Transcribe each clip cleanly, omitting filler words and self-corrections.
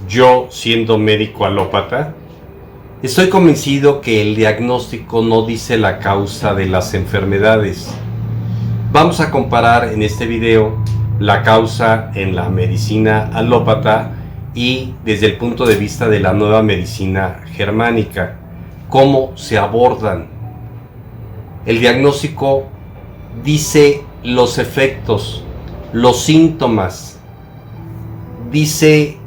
Yo, siendo médico alópata, estoy convencido que el diagnóstico no dice la causa de las enfermedades. Vamos a comparar en este video la causa en la medicina alópata y desde el punto de vista de la nueva medicina germánica, cómo se abordan. El diagnóstico dice los efectos, los síntomas, dice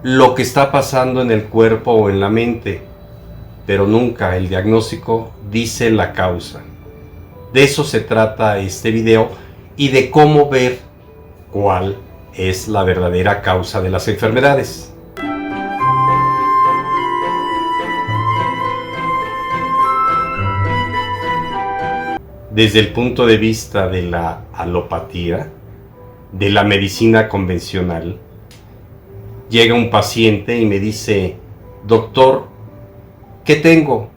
lo que está pasando en el cuerpo o en la mente, pero nunca el diagnóstico dice la causa. De eso se trata este video y de cómo ver cuál es la verdadera causa de las enfermedades. Desde el punto de vista de la alopatía, de la medicina convencional, llega un paciente y me dice: doctor, ¿qué tengo?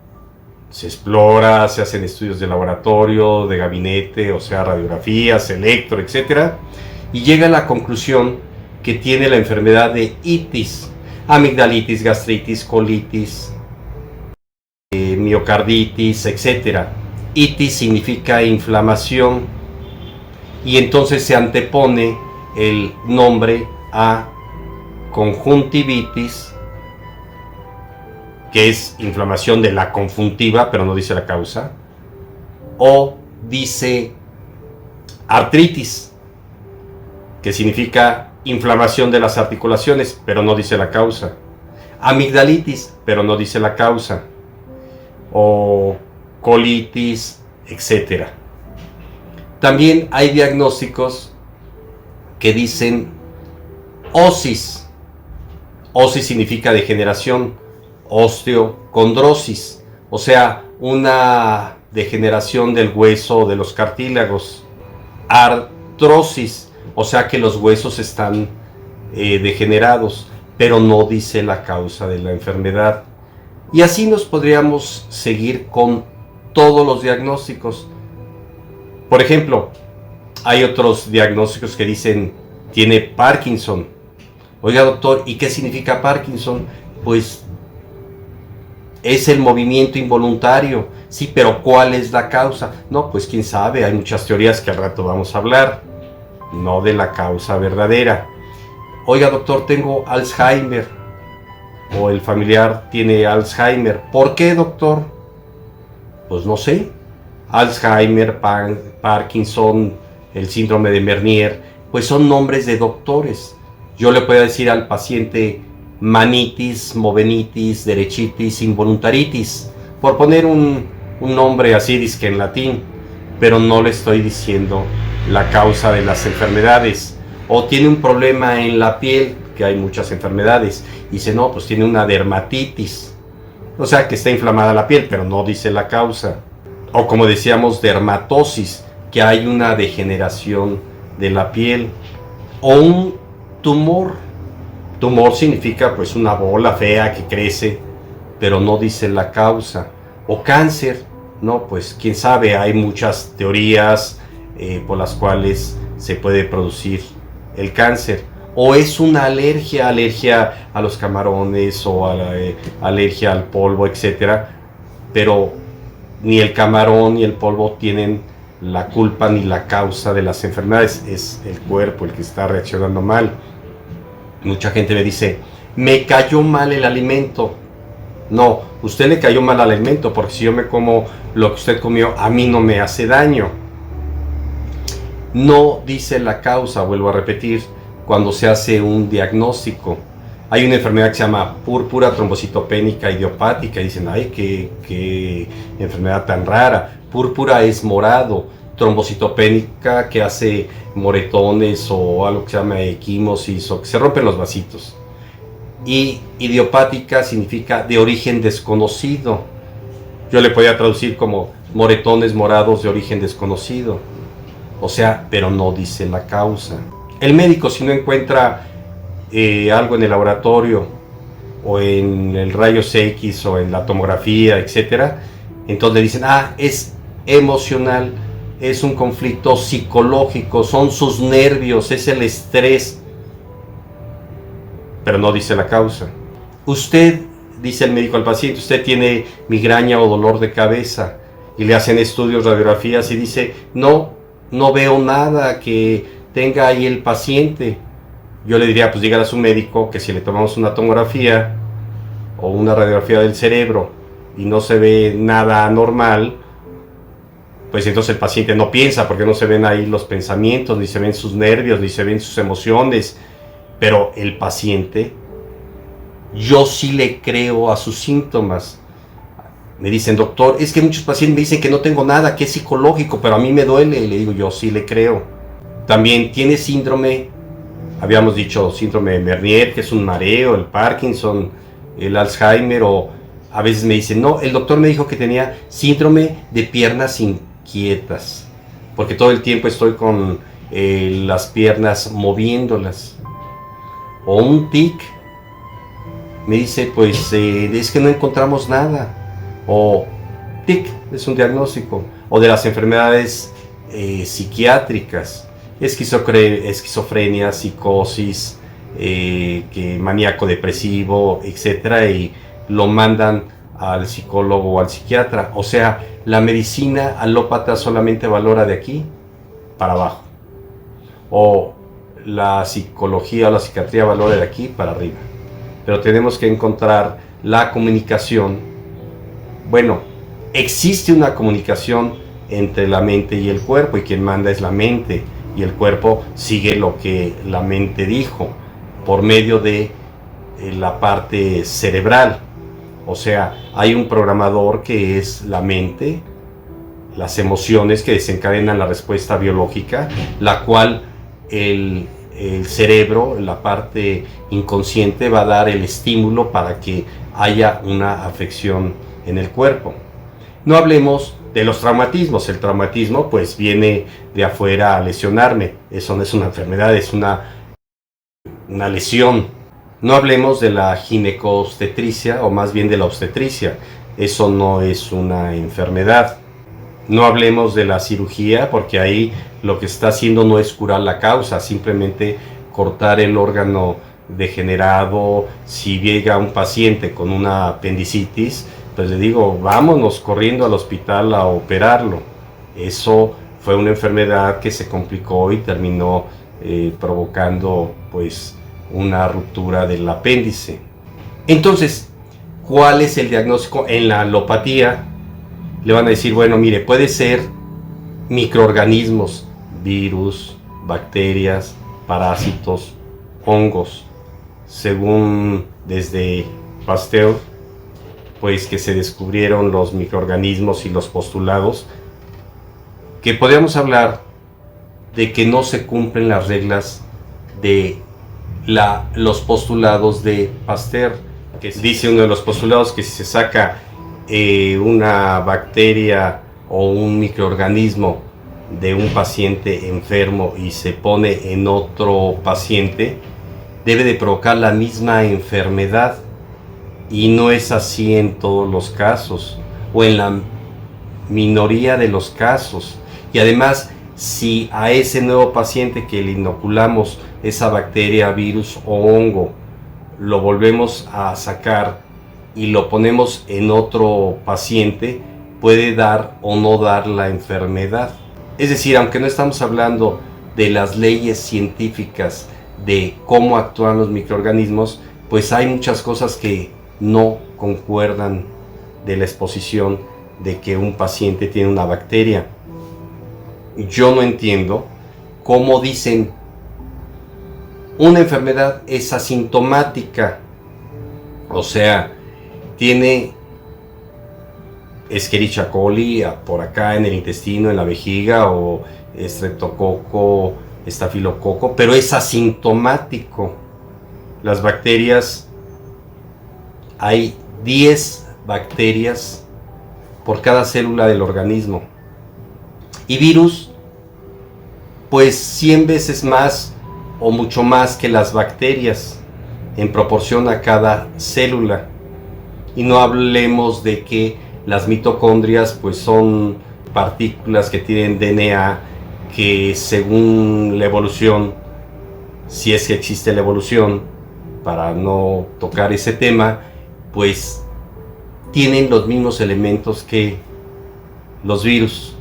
Se explora, se hacen estudios de laboratorio, de gabinete, o sea, radiografías, electro, etc. Y llega a la conclusión que tiene la enfermedad de itis, amigdalitis, gastritis, colitis, miocarditis, etc. Itis significa inflamación y entonces se antepone el nombre a conjuntivitis, que es inflamación de la conjuntiva, pero no dice la causa, o dice artritis, que significa inflamación de las articulaciones, pero no dice la causa, amigdalitis, pero no dice la causa, o colitis, etc. También hay diagnósticos que dicen osis. Osis significa degeneración, osteocondrosis, o sea, una degeneración del hueso o de los cartílagos. Artrosis, o sea que los huesos están degenerados, pero no dice la causa de la enfermedad. Y así nos podríamos seguir con todos los diagnósticos. Por ejemplo, hay otros diagnósticos que dicen tiene Parkinson. Oiga, doctor, ¿y qué significa Parkinson? Pues es el movimiento involuntario. Sí, pero ¿cuál es la causa? No, pues quién sabe, hay muchas teorías que al rato vamos a hablar, no de la causa verdadera. Oiga, doctor, tengo Alzheimer, o el familiar tiene Alzheimer. ¿Por qué, doctor? Pues no sé. Alzheimer, Parkinson, el síndrome de Meniere, pues son nombres de doctores. Yo le puedo decir al paciente manitis, movenitis, derechitis, involuntaritis, por poner un nombre así, dizque en latín, pero no le estoy diciendo la causa de las enfermedades. O tiene un problema en la piel, que hay muchas enfermedades, y dice, no, pues tiene una dermatitis, o sea que está inflamada la piel, pero no dice la causa. O como decíamos, dermatosis, que hay una degeneración de la piel. O un tumor. Tumor significa pues una bola fea que crece, pero no dice la causa. O cáncer, no, pues quién sabe, hay muchas teorías por las cuales se puede producir el cáncer. O es una alergia a los camarones, o alergia al polvo, etc. Pero ni el camarón ni el polvo tienen la culpa ni la causa de las enfermedades, es el cuerpo el que está reaccionando mal. Mucha gente me dice, me cayó mal el alimento. No, usted le cayó mal al alimento, porque si yo me como lo que usted comió, a mí no me hace daño. No dice la causa, vuelvo a repetir, cuando se hace un diagnóstico. Hay una enfermedad que se llama púrpura trombocitopénica idiopática, y dicen, ay, qué enfermedad tan rara. Púrpura es morado, trombocitopénica que hace moretones o algo que se llama equimosis, o que se rompen los vasitos. Y idiopática significa de origen desconocido. Yo le podía traducir como moretones morados de origen desconocido. O sea, pero no dice la causa. El médico, si no encuentra algo en el laboratorio o en el rayos X o en la tomografía, etc., entonces le dicen, es emocional, es un conflicto psicológico, son sus nervios, es el estrés. pero no dice la causa. Usted, dice el médico al paciente, usted tiene migraña o dolor de cabeza, y le hacen estudios, radiografías, y dice, no veo nada que tenga ahí el paciente. Yo le diría, pues dígale a su médico que si le tomamos una tomografía o una radiografía del cerebro y no se ve nada anormal, pues entonces el paciente no piensa, porque no se ven ahí los pensamientos, ni se ven sus nervios, ni se ven sus emociones. Pero el paciente, yo sí le creo a sus síntomas. Me dicen, doctor, es que muchos pacientes me dicen que no tengo nada, que es psicológico, pero a mí me duele. Y le digo, yo sí le creo. También tiene síndrome, habíamos dicho síndrome de Mernier, que es un mareo, el Parkinson, el Alzheimer, o a veces me dicen, no, el doctor me dijo que tenía síndrome de piernas inquietas, porque todo el tiempo estoy con las piernas moviéndolas. O un tic, me dice, pues es que no encontramos nada. O TIC es un diagnóstico. O de las enfermedades psiquiátricas, esquizofrenia, psicosis, maníaco depresivo, etcétera, y lo mandan al psicólogo o al psiquiatra. O sea, la medicina alópata solamente valora de aquí para abajo, o la psicología o la psiquiatría valora de aquí para arriba. Pero tenemos que encontrar la comunicación. Bueno, existe una comunicación entre la mente y el cuerpo, y quien manda es la mente, y el cuerpo sigue lo que la mente dijo por medio de la parte cerebral. O sea, hay un programador que es la mente, las emociones que desencadenan la respuesta biológica, la cual el cerebro, la parte inconsciente, va a dar el estímulo para que haya una afección en el cuerpo. No hablemos de los traumatismos. El traumatismo pues viene de afuera a lesionarme. Eso no es una enfermedad, es una lesión. No hablemos de la ginecobstetricia, o más bien de la obstetricia. Eso no es una enfermedad. No hablemos de la cirugía, porque ahí lo que está haciendo no es curar la causa, simplemente cortar el órgano degenerado. Si llega un paciente con una apendicitis, pues le digo, vámonos corriendo al hospital a operarlo. Eso fue una enfermedad que se complicó y terminó provocando pues una ruptura del apéndice. Entonces, ¿cuál es el diagnóstico? En la alopatía le van a decir, bueno, mire, puede ser microorganismos, virus, bacterias, parásitos, hongos. Según desde Pasteur, pues que se descubrieron los microorganismos y los postulados, que podríamos hablar de que no se cumplen las reglas de los postulados de Pasteur, que dice uno de los postulados que si se saca una bacteria o un microorganismo de un paciente enfermo y se pone en otro paciente, debe de provocar la misma enfermedad. Y no es así en todos los casos, o en la minoría de los casos. Y además, si a ese nuevo paciente que le inoculamos esa bacteria, virus o hongo, lo volvemos a sacar y lo ponemos en otro paciente, puede dar o no dar la enfermedad. Es decir, aunque no estamos hablando de las leyes científicas de cómo actúan los microorganismos, pues hay muchas cosas que no concuerdan de la exposición de que un paciente tiene una bacteria. Yo no entiendo cómo dicen una enfermedad es asintomática, o sea, tiene Escherichia coli por acá en el intestino, en la vejiga, o estreptococo, estafilococo, pero es asintomático. Las bacterias, hay 10 bacterias por cada célula del organismo. Y virus, pues 100 veces más o mucho más que las bacterias en proporción a cada célula. Y no hablemos de que las mitocondrias pues son partículas que tienen DNA, que según la evolución, si es que existe la evolución, para no tocar ese tema, pues tienen los mismos elementos que los virus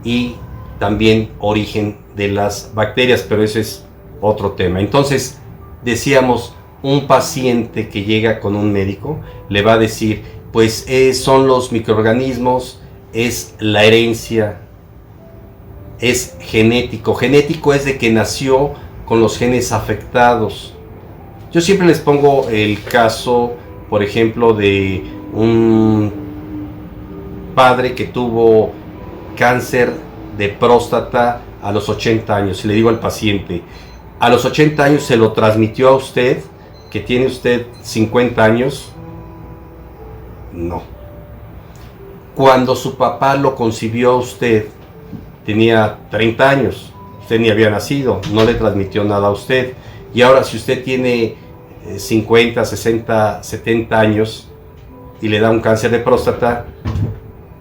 y también origen de las bacterias, pero ese es otro tema. Entonces, decíamos, un paciente que llega con un médico le va a decir, pues son los microorganismos, es la herencia, es genético. Genético es de que nació con los genes afectados. Yo siempre les pongo el caso, por ejemplo, de un padre que tuvo cáncer de próstata a los 80 años. Y le digo al paciente, a los 80 años se lo transmitió a usted, que tiene usted 50 años. No. Cuando su papá lo concibió a usted, tenía 30 años. Usted ni había nacido, no le transmitió nada a usted. Y ahora, si usted tiene 50, 60, 70 años y le da un cáncer de próstata,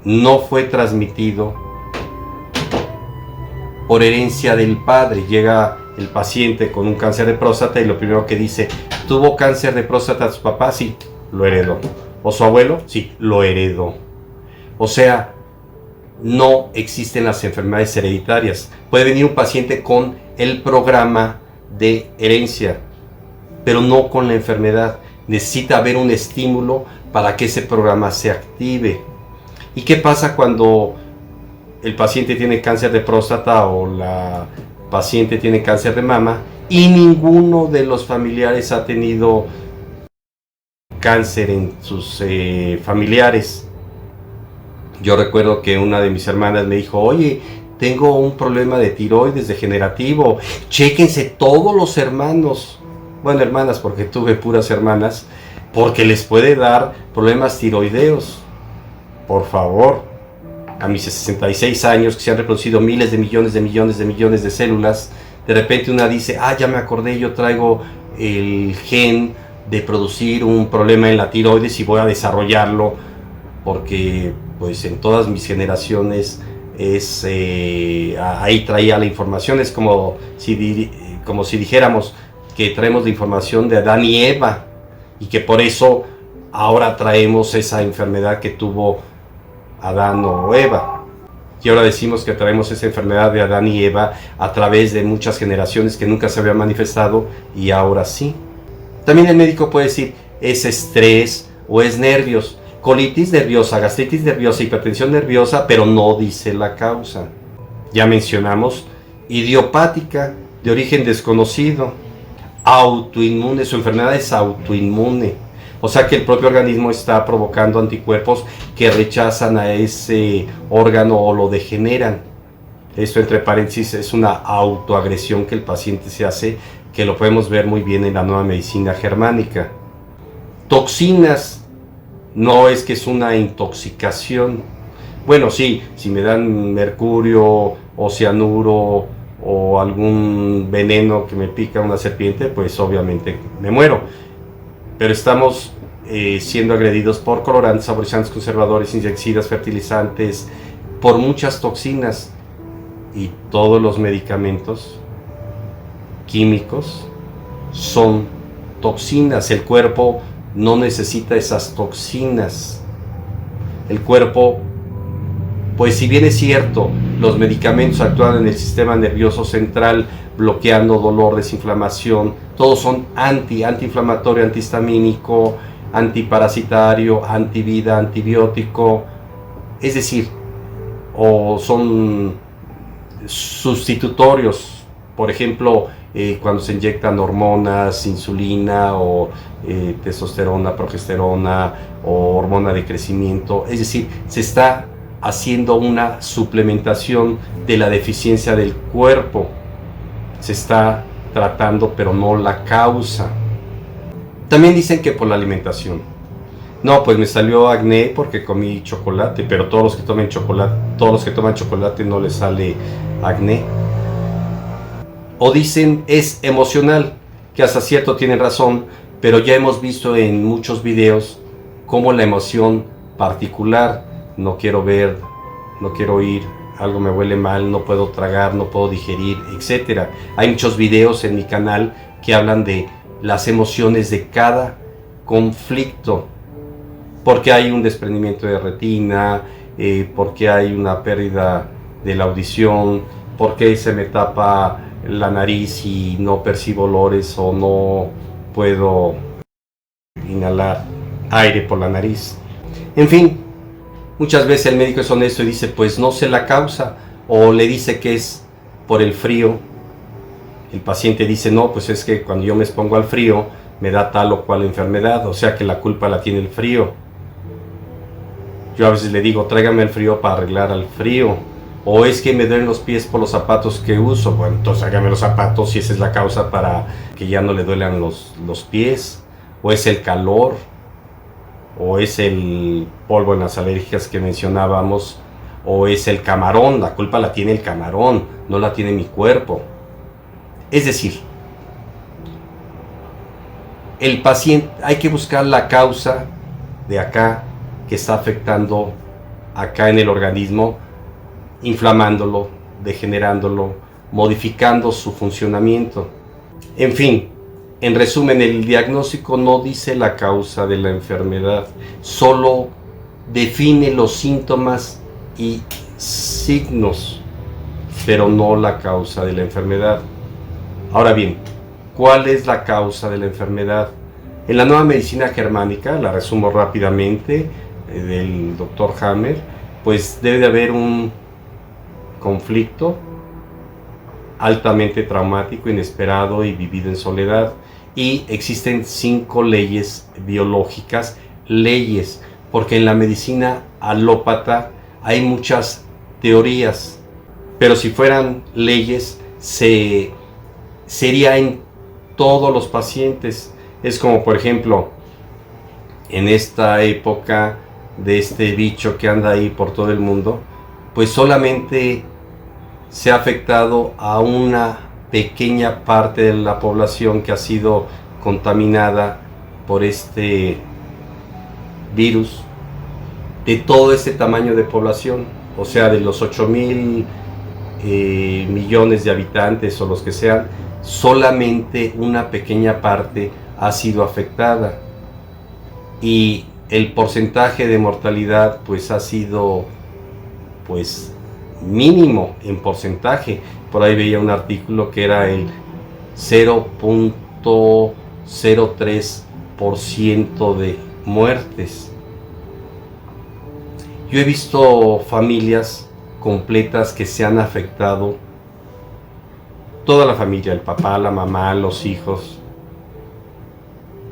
no fue transmitido por herencia del padre. Llega el paciente con un cáncer de próstata y lo primero que dice, ¿tuvo cáncer de próstata su papá? Sí, lo heredó. ¿O su abuelo? Sí, lo heredó. O sea, no existen las enfermedades hereditarias. Puede venir un paciente con el programa de herencia, pero no con la enfermedad. Necesita haber un estímulo para que ese programa se active. ¿Y qué pasa cuando el paciente tiene cáncer de próstata o la paciente tiene cáncer de mama y ninguno de los familiares ha tenido cáncer en sus familiares? Yo recuerdo que una de mis hermanas me dijo, oye, tengo un problema de tiroides degenerativo, chéquense todos los hermanos, bueno, hermanas, porque tuve puras hermanas, porque les puede dar problemas tiroideos. Por favor, a mis 66 años, que se han reproducido miles de millones de células, de repente una dice, ya me acordé, yo traigo el gen de producir un problema en la tiroides y voy a desarrollarlo, porque pues en todas mis generaciones ahí traía la información. Es como si dijéramos que traemos la información de Adán y Eva, y que por eso ahora traemos esa enfermedad que tuvo Adán o Eva. Y ahora decimos que traemos esa enfermedad de Adán y Eva a través de muchas generaciones que nunca se había manifestado y ahora sí. También el médico puede decir, es estrés o es nervios, colitis nerviosa, gastritis nerviosa, hipertensión nerviosa, pero no dice la causa. Ya mencionamos idiopática, de origen desconocido, autoinmune, su enfermedad es autoinmune. O sea que el propio organismo está provocando anticuerpos que rechazan a ese órgano o lo degeneran. Esto, entre paréntesis, es una autoagresión que el paciente se hace, que lo podemos ver muy bien en la nueva medicina germánica. Toxinas, no es que es una intoxicación. Bueno, sí, si me dan mercurio o cianuro o algún veneno que me pica una serpiente, pues obviamente me muero. Pero estamos siendo agredidos por colorantes, saborizantes, conservadores, insecticidas, fertilizantes, por muchas toxinas, y todos los medicamentos químicos son toxinas. El cuerpo no necesita esas toxinas. El cuerpo, pues si bien es cierto, los medicamentos actúan en el sistema nervioso central, bloqueando dolor, desinflamación, todos son antiinflamatorio, antihistamínico, antiparasitario, antivida, antibiótico, es decir, o son sustitutorios. Por ejemplo, cuando se inyectan hormonas, insulina o testosterona, progesterona o hormona de crecimiento, es decir, se está haciendo una suplementación de la deficiencia del cuerpo. Se está tratando, pero no la causa. También dicen que por la alimentación. No, pues me salió acné porque comí chocolate, pero todos los que toman chocolate no les sale acné. O dicen es emocional, que hasta cierto tienen razón, pero ya hemos visto en muchos videos cómo la emoción particular, no quiero ver, no quiero oír, algo me huele mal, no puedo tragar, no puedo digerir, etc. Hay muchos videos en mi canal que hablan de las emociones de cada conflicto, porque hay un desprendimiento de retina, porque hay una pérdida de la audición, porque se me tapa la nariz y no percibo olores o no puedo inhalar aire por la nariz. En fin, muchas veces el médico es honesto y dice, pues no sé la causa, o le dice que es por el frío. El paciente dice, no, pues es que cuando yo me expongo al frío me da tal o cual enfermedad, o sea que la culpa la tiene el frío. Yo a veces le digo, tráigame el frío para arreglar al frío. O es que me duelen los pies por los zapatos que uso. Bueno, entonces hágame los zapatos si esa es la causa para que ya no le duelan los pies. O es el calor. O es el polvo en las alergias que mencionábamos. O es el camarón. La culpa la tiene el camarón, no la tiene mi cuerpo. Es decir, el paciente, hay que buscar la causa de acá que está afectando acá en el organismo, inflamándolo, degenerándolo, modificando su funcionamiento. En fin, en resumen, el diagnóstico no dice la causa de la enfermedad, solo define los síntomas y signos, pero no la causa de la enfermedad. Ahora bien, ¿cuál es la causa de la enfermedad? En la nueva medicina germánica, la resumo rápidamente, del Dr. Hammer, pues debe de haber un conflicto altamente traumático, inesperado y vivido en soledad. Y existen 5 leyes biológicas, porque en la medicina alópata hay muchas teorías, pero si fueran leyes, sería en todos los pacientes. Es como, por ejemplo, en esta época de este bicho que anda ahí por todo el mundo, pues solamente se ha afectado a una pequeña parte de la población que ha sido contaminada por este virus, de todo este tamaño de población, o sea, de los 8,000 millones de habitantes o los que sean, solamente una pequeña parte ha sido afectada. Y el porcentaje de mortalidad pues ha sido pues mínimo en porcentaje. Por ahí veía un artículo que era el 0.03% de muertes. Yo he visto familias completas que se han afectado, toda la familia, el papá, la mamá, los hijos.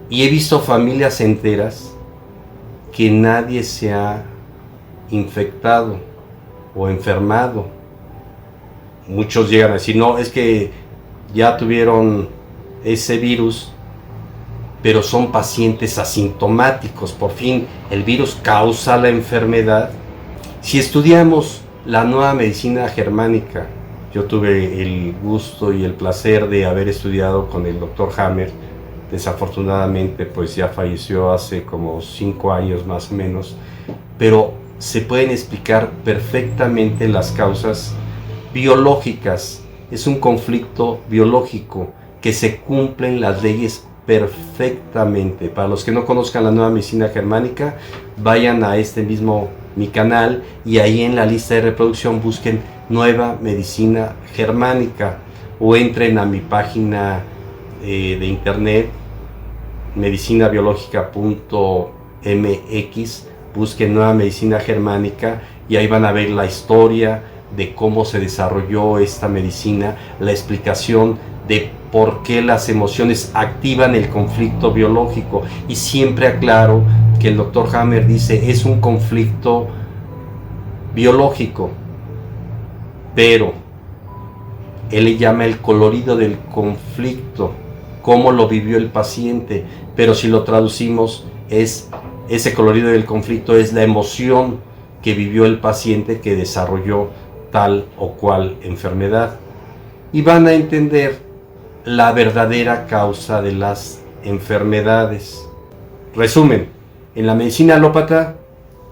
Y he visto familias enteras que nadie se ha infectado o enfermado. Muchos llegan a decir, no, es que ya tuvieron ese virus, pero son pacientes asintomáticos. Por fin, el virus causa la enfermedad. Si estudiamos la nueva medicina germánica, yo tuve el gusto y el placer de haber estudiado con el Dr. Hammer. Desafortunadamente pues ya falleció hace como 5 años más o menos, pero se pueden explicar perfectamente las causas biológicas. Es un conflicto biológico que se cumplen las leyes perfectamente. Para los que no conozcan la nueva medicina germánica, vayan a este mismo mi canal y ahí en la lista de reproducción busquen nueva medicina germánica o entren a mi página de internet medicinabiológica.mx, busquen nueva medicina germánica y ahí van a ver la historia de cómo se desarrolló esta medicina, la explicación de por qué las emociones activan el conflicto biológico. Y siempre aclaro que el Dr. Hammer dice es un conflicto biológico, pero él le llama el colorido del conflicto, cómo lo vivió el paciente, pero si lo traducimos es ese colorido del conflicto es la emoción que vivió el paciente que desarrolló tal o cual enfermedad. Y van a entender la verdadera causa de las enfermedades. Resumen, en la medicina alópata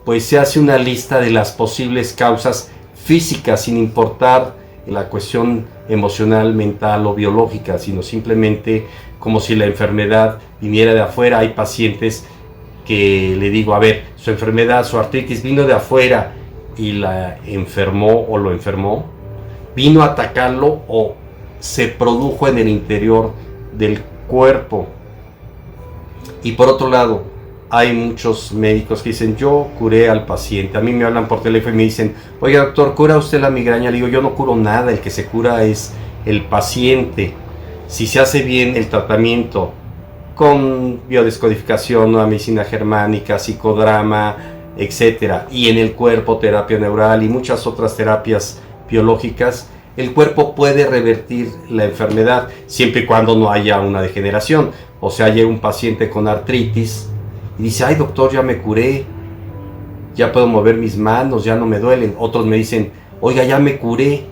pues se hace una lista de las posibles causas físicas sin importar la cuestión emocional, mental o biológica, sino simplemente como si la enfermedad viniera de afuera. Hay pacientes que le digo, a ver, su enfermedad, su artritis vino de afuera y la enfermó o lo enfermó, vino a atacarlo o se produjo en el interior del cuerpo. Y por otro lado, hay muchos médicos que dicen, yo curé al paciente. A mí me hablan por teléfono y me dicen, oiga doctor, ¿cura usted la migraña? Le digo, yo no curo nada, el que se cura es el paciente. Si se hace bien el tratamiento con biodescodificación, nueva medicina germánica, psicodrama, etcétera, y en el cuerpo terapia neural y muchas otras terapias biológicas, el cuerpo puede revertir la enfermedad siempre y cuando no haya una degeneración. O sea, llega un paciente con artritis y dice, ay doctor, ya me curé, ya puedo mover mis manos, ya no me duelen. Otros me dicen, oiga, ya me curé,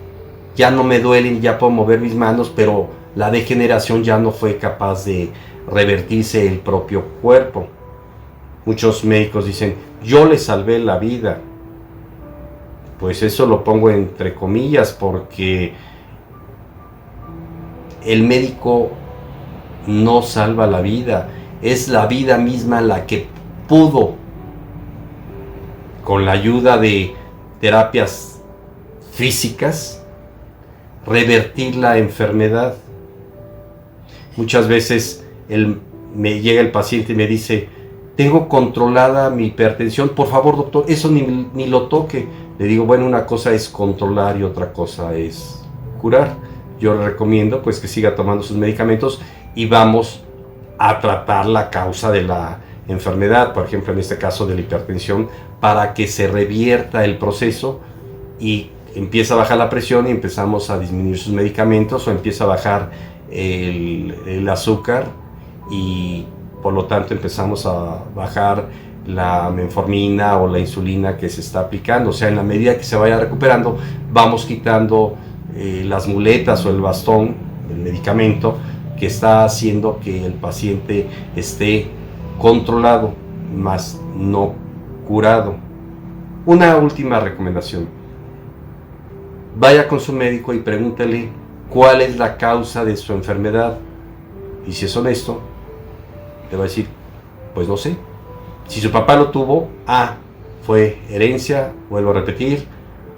ya no me duelen, ya puedo mover mis manos, pero la degeneración ya no fue capaz de revertirse el propio cuerpo. Muchos médicos dicen, yo le salvé la vida. Pues eso lo pongo entre comillas, porque el médico no salva la vida, es la vida misma la que pudo, con la ayuda de terapias físicas, revertir la enfermedad. Muchas veces me llega el paciente y me dice, tengo controlada mi hipertensión, por favor doctor, eso ni lo toque. Le digo, bueno, una cosa es controlar y otra cosa es curar. Yo le recomiendo pues que siga tomando sus medicamentos y vamos a tratar la causa de la enfermedad, por ejemplo en este caso de la hipertensión, para que se revierta el proceso y empieza a bajar la presión y empezamos a disminuir sus medicamentos, o empieza a bajar el azúcar y por lo tanto empezamos a bajar la metformina o la insulina que se está aplicando. O sea, en la medida que se vaya recuperando, vamos quitando las muletas o el bastón, el medicamento, que está haciendo que el paciente esté controlado, más no curado. Una última recomendación: vaya con su médico y pregúntele cuál es la causa de su enfermedad, y si es honesto, le va a decir, pues no sé. Si su papá lo tuvo, fue herencia, vuelvo a repetir,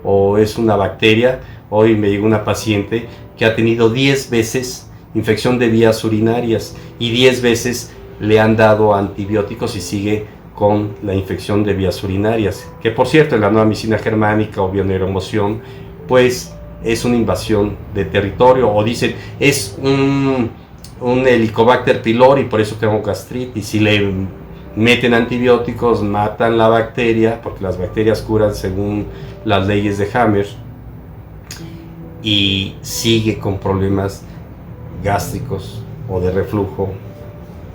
o es una bacteria. Hoy me llegó una paciente que ha tenido 10 veces infección de vías urinarias y 10 veces le han dado antibióticos y sigue con la infección de vías urinarias, que por cierto en la nueva medicina germánica o bioneuromoción pues es una invasión de territorio, o dicen es un Helicobacter pylori, por eso tengo gastritis. Si le meten antibióticos, matan la bacteria, porque las bacterias curan según las leyes de Hammer, y sigue con problemas gástricos o de reflujo,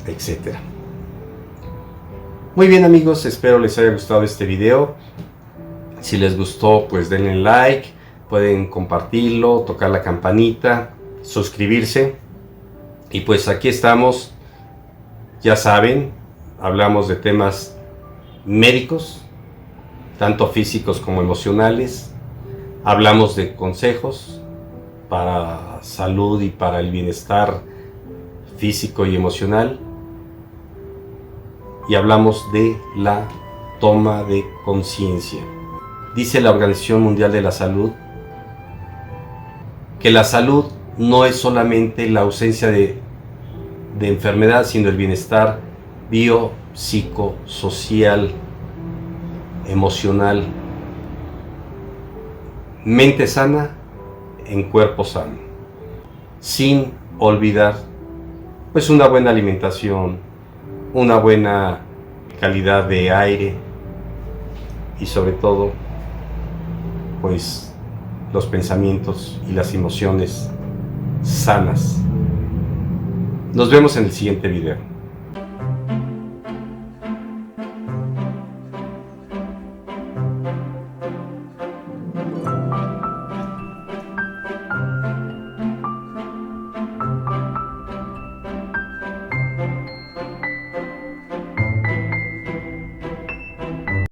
etc. Muy bien amigos, espero les haya gustado este video. Si les gustó, pues denle like, pueden compartirlo, tocar la campanita, suscribirse. Y pues aquí estamos, ya saben, hablamos de temas médicos, tanto físicos como emocionales. Hablamos de consejos para salud y para el bienestar físico y emocional. Y hablamos de la toma de conciencia. Dice la Organización Mundial de la Salud que la salud no es solamente la ausencia de enfermedad, sino el bienestar biopsicosocial, emocional. Mente sana en cuerpo sano, sin olvidar pues una buena alimentación, una buena calidad de aire y sobre todo pues los pensamientos y las emociones sanas. Nos vemos en el siguiente video.